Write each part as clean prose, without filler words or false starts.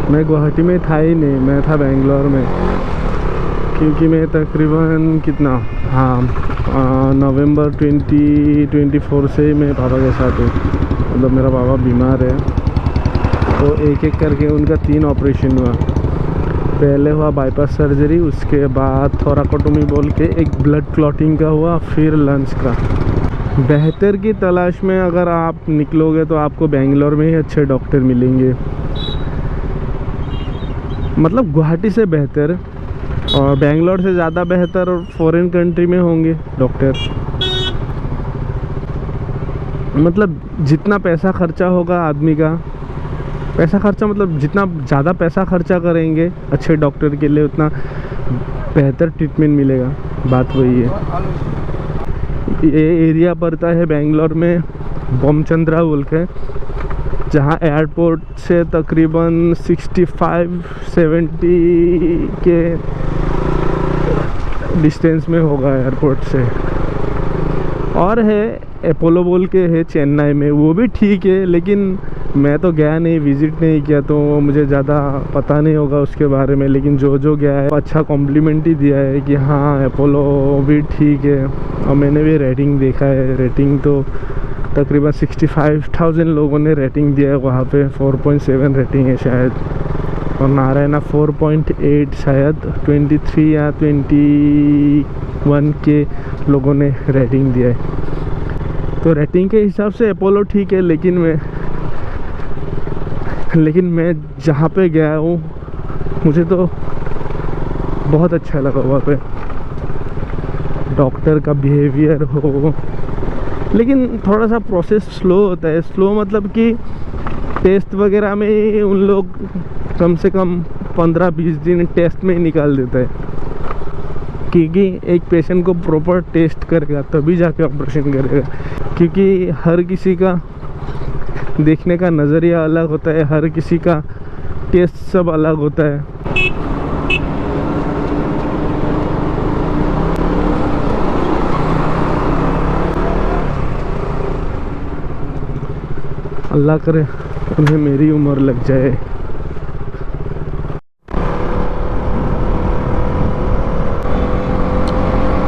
मैं गुवाहाटी में था ही नहीं, मैं था बेंगलोर में, क्योंकि मैं तकरीबन कितना, हाँ, नवंबर 2024 से मैं पापा के साथ हूँ। मतलब मेरा पापा बीमार है, तो एक एक करके उनका 3 ऑपरेशन हुआ। पहले हुआ बाईपास सर्जरी, उसके बाद थोराकोटोमी बोल के एक ब्लड क्लॉटिंग का हुआ, फिर लंग्स का। बेहतर की तलाश में अगर आप निकलोगे तो आपको बेंगलोर में ही अच्छे डॉक्टर मिलेंगे, मतलब गुवाहाटी से बेहतर, और बेंगलोर से ज़्यादा बेहतर फॉरेन कंट्री में होंगे डॉक्टर। मतलब जितना पैसा खर्चा होगा आदमी का, पैसा खर्चा मतलब जितना ज़्यादा पैसा खर्चा करेंगे अच्छे डॉक्टर के लिए, उतना बेहतर ट्रीटमेंट मिलेगा। बात वही है। ये एरिया पड़ता है बेंगलोर में बोमचंद्रा बोल के, जहाँ एयरपोर्ट से तकरीबन 65-70 के डिस्टेंस में होगा एयरपोर्ट से। और है अपोलो बोल के है चेन्नई में, वो भी ठीक है, लेकिन मैं तो गया नहीं, विज़िट नहीं किया, तो मुझे ज़्यादा पता नहीं होगा उसके बारे में। लेकिन जो गया है अच्छा कॉम्प्लीमेंट ही दिया है कि हाँ अपोलो भी ठीक है। और मैंने भी रेटिंग देखा है, रेटिंग तो तकरीबन 65,000 लोगों ने रेटिंग दिया है वहाँ पे। 4.7 रेटिंग है शायद, और नारायणा 4.8 शायद, 23 या 21 के लोगों ने रेटिंग दिया है। तो रेटिंग के हिसाब से अपोलो ठीक है, लेकिन मैं जहाँ पे गया हूँ मुझे तो बहुत अच्छा लगा वहाँ पे। डॉक्टर का बिहेवियर हो, लेकिन थोड़ा सा प्रोसेस स्लो होता है। स्लो मतलब कि टेस्ट वगैरह में उन लोग कम से कम 15-20 दिन टेस्ट में ही निकाल देता है, क्योंकि एक पेशेंट को प्रॉपर टेस्ट करेगा तभी जाके ऑपरेशन करेगा। क्योंकि हर किसी का देखने का नज़रिया अलग होता है, हर किसी का टेस्ट सब अलग होता है। अल्लाह करे उन्हें मेरी उम्र लग जाए।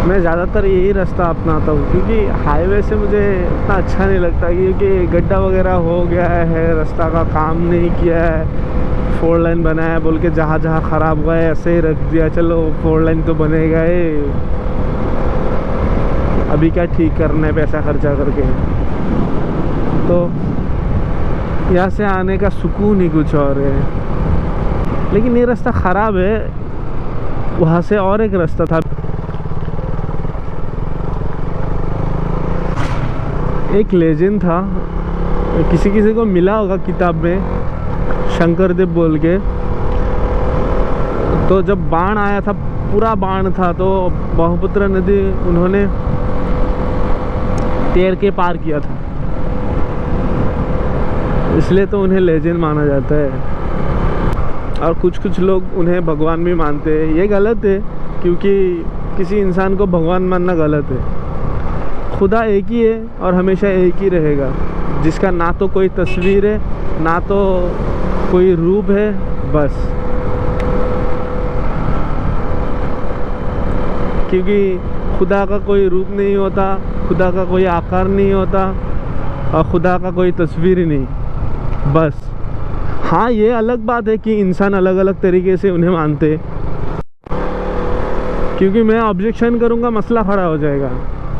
मैं ज़्यादातर यही रास्ता अपनाता हूँ, क्योंकि हाईवे से मुझे उतना अच्छा नहीं लगता, क्योंकि गड्ढा वगैरह हो गया है, रास्ता का काम नहीं किया है, 4 लाइन बनाया बोल के जहाँ जहाँ ख़राब हुआ है ऐसे ही रख दिया, चलो 4 लाइन तो बनेगा ही, अभी क्या ठीक करना है पैसा खर्चा करके। तो यहाँ से आने का सुकून ही कुछ और है। लेकिन ये रास्ता ख़राब है, वहाँ से और एक रास्ता था। एक लेजेंड था, किसी को मिला होगा किताब में, शंकरदेव बोल के। तो जब बाढ़ आया था, पूरा बाढ़ था, तो ब्रह्मपुत्र नदी उन्होंने तैर के पार किया था, इसलिए तो उन्हें लेजेंड माना जाता है। और कुछ लोग उन्हें भगवान भी मानते हैं। ये गलत है, क्योंकि किसी इंसान को भगवान मानना गलत है। खुदा एक ही है और हमेशा एक ही रहेगा, जिसका ना तो कोई तस्वीर है ना तो कोई रूप है, बस। क्योंकि खुदा का कोई रूप नहीं होता, खुदा का कोई आकार नहीं होता, और खुदा का कोई तस्वीर ही नहीं, बस। हाँ, ये अलग बात है कि इंसान अलग अलग तरीके से उन्हें मानते, क्योंकि मैं ऑब्जेक्शन करूँगा मसला खड़ा हो जाएगा।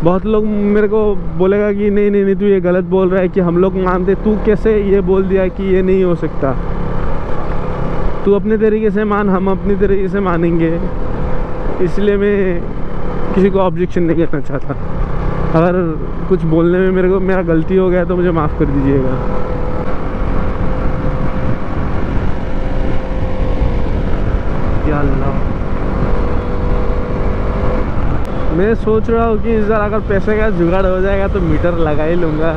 बहुत लोग मेरे को बोलेगा कि नहीं तू ये गलत बोल रहा है, कि हम लोग मानते, तू कैसे ये बोल दिया कि ये नहीं हो सकता। तू अपने तरीके से मान, हम अपनी तरीके से मानेंगे। इसलिए मैं किसी को ऑब्जेक्शन नहीं करना चाहता। अगर कुछ बोलने में मेरा गलती हो गया तो मुझे माफ़ कर दीजिएगा। या अल्लाह, मैं सोच रहा हूँ कि इस बार अगर पैसे का जुगाड़ हो जाएगा तो मीटर लगा ही लूँगा।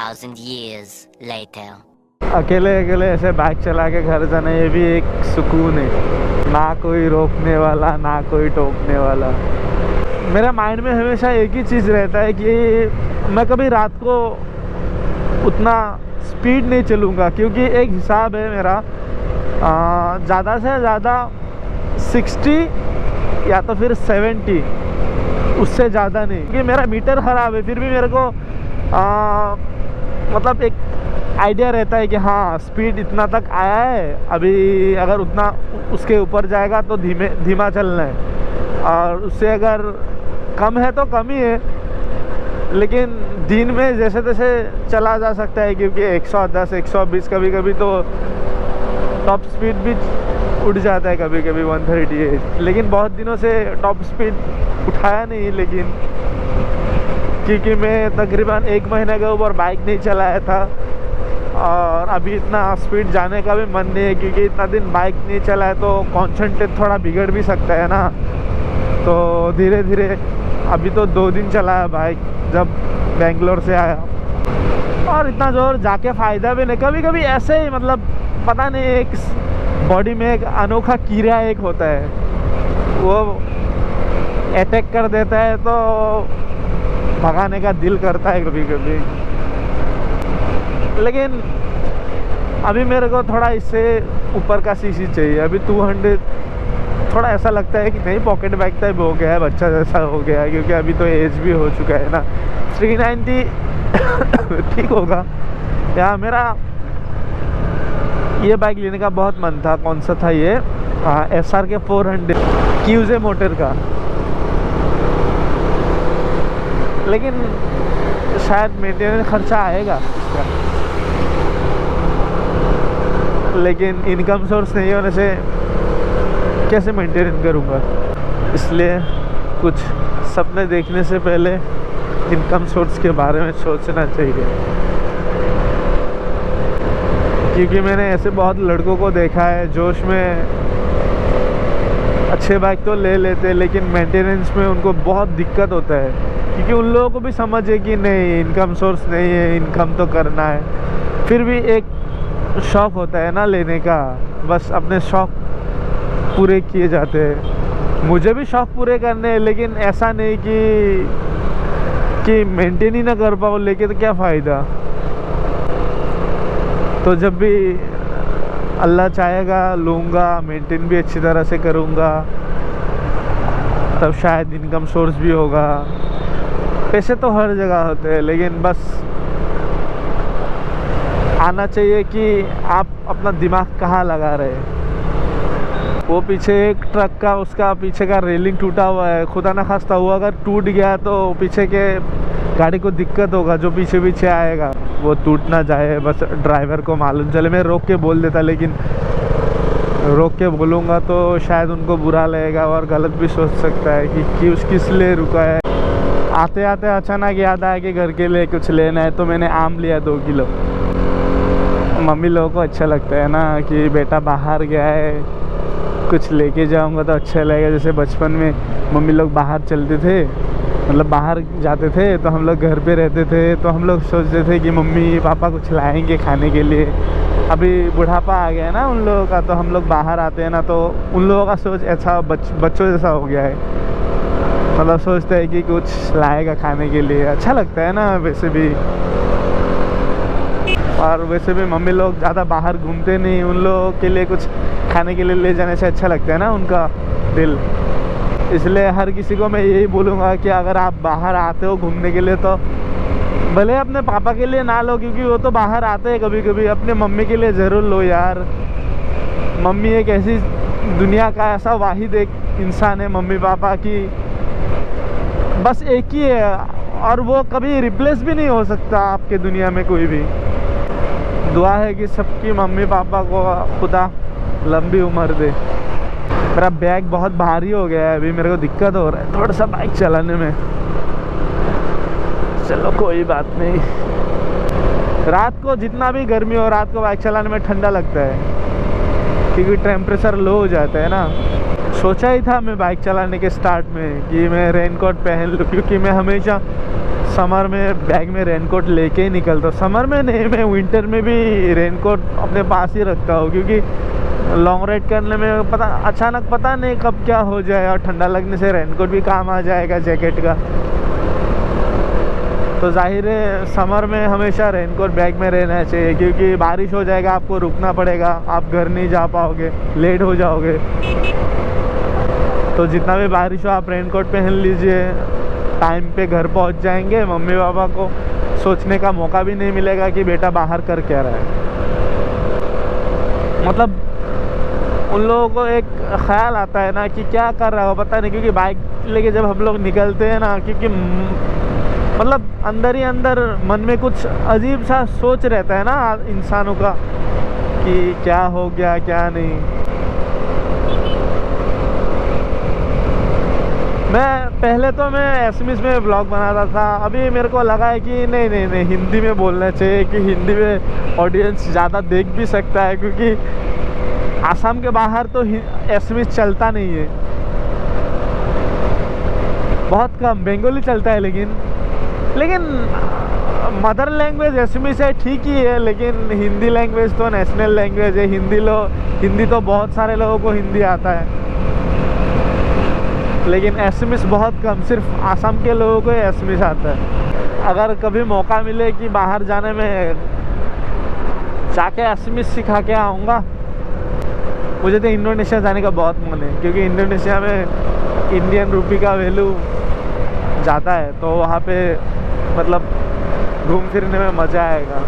2,000 years later. अकेले अकेले ऐसे बाइक चला के घर जाना, ये भी एक सुकून है। ना कोई रोकने वाला, ना कोई टोकने वाला। मेरा माइंड में हमेशा एक ही चीज़ रहता है कि मैं कभी रात को उतना स्पीड नहीं चलूँगा, क्योंकि एक हिसाब है मेरा, ज़्यादा से ज़्यादा 60 या तो फिर 70, उससे ज़्यादा नहीं। क्योंकि मेरा मीटर ख़राब है, फिर भी मेरे को मतलब एक आइडिया रहता है कि हाँ स्पीड इतना तक आया है, अभी अगर उतना उसके ऊपर जाएगा तो धीमा चलना है, और उससे अगर कम है तो कम ही है, लेकिन दिन में जैसे तैसे चला जा सकता है, क्योंकि 110 120 कभी कभी तो टॉप स्पीड भी उठ जाता है, कभी कभी 138। लेकिन बहुत दिनों से टॉप स्पीड उठाया नहीं, लेकिन क्योंकि मैं तकरीबन 1 महीने के ऊपर बाइक नहीं चलाया था, और अभी इतना स्पीड जाने का भी मन नहीं है, क्योंकि इतना दिन बाइक नहीं चलाया तो कॉन्सेंट्रेट थोड़ा बिगड़ भी सकता है ना। तो धीरे धीरे अभी तो 2 दिन चलाया बाइक जब बेंगलोर से आया, और इतना जोर जाके फ़ायदा भी नहीं। कभी कभी ऐसे ही मतलब पता नहीं, एक बॉडी में एक अनोखा कीड़ा एक होता है, वो अटैक कर देता है तो भगाने का दिल करता है कभी कभी। लेकिन अभी मेरे को थोड़ा इससे ऊपर का सीसी चाहिए। अभी 200 थोड़ा ऐसा लगता है कि नहीं, पॉकेट बाइक टाइप हो गया है, बच्चा जैसा हो गया है, क्योंकि अभी तो एज भी हो चुका है ना। 390 ठीक होगा। या मेरा ये बाइक लेने का बहुत मन था। कौन सा था ये? SRK 400 क्यूजे मोटर का, लेकिन शायद मेंटेनेंस खर्चा आएगा इसका, लेकिन इनकम सोर्स नहीं होने से कैसे मेंटेन करूँगा। इसलिए कुछ सपने देखने से पहले इनकम सोर्स के बारे में सोचना चाहिए, क्योंकि मैंने ऐसे बहुत लड़कों को देखा है जोश में अच्छे बाइक तो ले लेते, लेकिन मेंटेनेंस में उनको बहुत दिक्कत होता है, क्योंकि उन लोगों को भी समझ है कि नहीं इनकम सोर्स नहीं है, इनकम तो करना है, फिर भी एक शौक़ होता है ना लेने का, बस अपने शौक़ पूरे किए जाते हैं। मुझे भी शौक़ पूरे करने हैं, लेकिन ऐसा नहीं कि मेंटेन ही ना कर पाओ लेके तो क्या फ़ायदा। तो जब भी अल्लाह चाहेगा लूँगा, मेंटेन भी अच्छी तरह से करूँगा, तब शायद इनकम सोर्स भी होगा। पैसे तो हर जगह होते हैं, लेकिन बस आना चाहिए कि आप अपना दिमाग कहाँ लगा रहे हैं। वो पीछे एक ट्रक का, उसका पीछे का रेलिंग टूटा हुआ है, खुदा ना खास्ता हुआ अगर टूट गया तो पीछे के गाड़ी को दिक्कत होगा, जो पीछे पीछे आएगा वो टूट ना जाए, बस ड्राइवर को मालूम चले। मैं रोक के बोल देता, लेकिन रोक के बोलूँगा तो शायद उनको बुरा लगेगा और गलत भी सोच सकता है कि किस लिए रुका है। आते आते अचानक याद आया कि घर के लिए कुछ लेना है, तो मैंने आम लिया 2 किलो। मम्मी लोगों को अच्छा लगता है ना कि बेटा बाहर गया है, कुछ लेके जाऊंगा तो अच्छा लगेगा। जैसे बचपन में मम्मी लोग बाहर चलते थे, मतलब बाहर जाते थे, तो हम लोग घर पे रहते थे, तो हम लोग सोचते थे कि मम्मी पापा कुछ लाएंगे खाने के लिए। अभी बुढ़ापा आ गया है ना उन लोगों का, तो हम लोग बाहर आते हैं ना, तो उन लोगों का सोच ऐसा बच्चों जैसा हो गया है, मतलब सोचते हैं कि कुछ लाएगा खाने के लिए। अच्छा लगता है ना वैसे भी, और वैसे भी मम्मी लोग ज़्यादा बाहर घूमते नहीं, उन लोगों के लिए कुछ खाने के लिए ले जाने से अच्छा लगता है ना उनका दिल। इसलिए हर किसी को मैं यही बोलूँगा कि अगर आप बाहर आते हो घूमने के लिए तो भले अपने पापा के लिए ना लो, क्योंकि वो तो बाहर आते हैं कभी कभी, अपने मम्मी के लिए ज़रूर लो यार। मम्मी एक ऐसी दुनिया का ऐसा वाहिद एक इंसान है मम्मी पापा की, बस एक ही है, और वो कभी रिप्लेस भी नहीं हो सकता आपके दुनिया में कोई भी। दुआ है कि सबकी मम्मी पापा को खुदा लंबी उम्र दे। मेरा बैग बहुत भारी हो गया है, अभी मेरे को दिक्कत हो रहा है थोड़ा सा बाइक चलाने में। चलो कोई बात नहीं, रात को जितना भी गर्मी हो, रात को बाइक चलाने में ठंडा लगता है, क्योंकि टेम्परेचर लो हो जाता है ना। सोचा ही था मैं बाइक चलाने के स्टार्ट में कि मैं रेनकोट पहन लूँ, क्योंकि मैं हमेशा समर में बैग में रेनकोट लेके ही निकलता हूँ। समर में नहीं, मैं विंटर में भी रेनकोट अपने पास ही रखता हूँ, क्योंकि लॉन्ग राइड करने में अचानक पता नहीं कब क्या हो जाए, और ठंडा लगने से रेनकोट भी काम आ जाएगा जैकेट का। तो जाहिर है समर में हमेशा रेनकोट बैग में रहना चाहिए, क्योंकि बारिश हो जाएगा, आपको रुकना पड़ेगा, आप घर नहीं जा पाओगे, लेट हो जाओगे। तो जितना भी बारिश हो आप रेनकोट पहन लीजिए, टाइम पे घर पहुंच जाएंगे। मम्मी पापा को सोचने का मौका भी नहीं मिलेगा कि बेटा बाहर कर क्या रहा है। मतलब उन लोगों को एक ख्याल आता है ना कि क्या कर रहा हो पता नहीं, क्योंकि बाइक लेके जब हम लोग निकलते हैं ना, क्योंकि मतलब अंदर ही अंदर मन में कुछ अजीब सा सोच रहता है ना इंसानों का कि क्या हो गया क्या नहीं। पहले तो मैं एसएमएस में ब्लॉग बनाता था, अभी मेरे को लगा है कि नहीं हिंदी में बोलना चाहिए, कि हिंदी में ऑडियंस ज़्यादा देख भी सकता है, क्योंकि आसाम के बाहर तो एसएमएस चलता नहीं है, बहुत कम बंगाली चलता है। लेकिन मदर लैंग्वेज एसएमएस है ठीक ही है, लेकिन हिंदी लैंग्वेज तो नेशनल लैंग्वेज है। हिंदी तो बहुत सारे लोगों को हिंदी आता है, लेकिन एसएमएस बहुत कम, सिर्फ आसाम के लोगों को एसएमएस आता है। अगर कभी मौका मिले कि बाहर जाने में जाके एसएमएस सिखा के आऊँगा। मुझे तो इंडोनेशिया जाने का बहुत मन है, क्योंकि इंडोनेशिया में इंडियन रुपी का वैल्यू ज़्यादा है, तो वहाँ पे मतलब घूम फिरने में मज़ा आएगा।